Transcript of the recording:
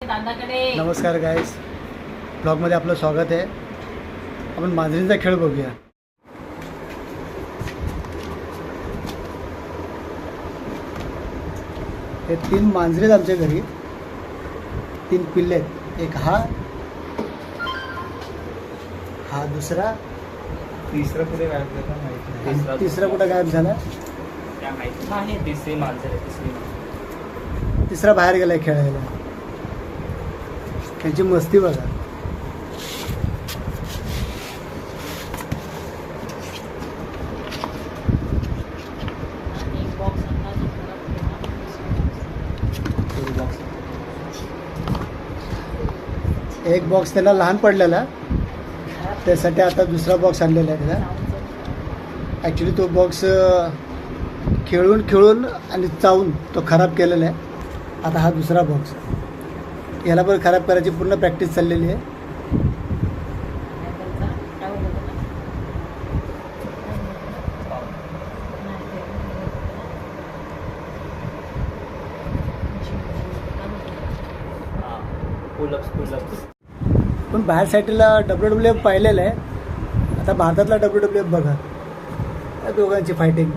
नमस्कार गाईस, ब्लॉगमध्ये आपलं स्वागत आहे. आपण मांजरींचा खेळ बघूया. हे 3 मांजरे आहेत आमच्या घरी. 3 पिल्ले आहेत. एक हा दुसरा, तिसरा कुठे गायब झाला माहिती नाही. तिसरा कुठं गायब झाला, त्या माहिती नाही. तिसरी मांजर आहे. तिसरा बाहेर गेलाय खेळायला. त्यांची मस्ती बघा. एक बॉक्स त्याला लहान पडलेला, त्यासाठी आता दुसरा बॉक्स आणलेला आहे त्याला. ॲक्च्युली तो बॉक्स खेळून आणि चावून तो खराब केलेला आहे. आता हा दुसरा बॉक्स, याला पण खराब करायची पूर्ण प्रॅक्टिस चाललेली आहे. पण बाहेर साईडला WWF पाहिलेलं आहे. आता भारतातला WWF बघा, त्या दोघांची फायटिंग.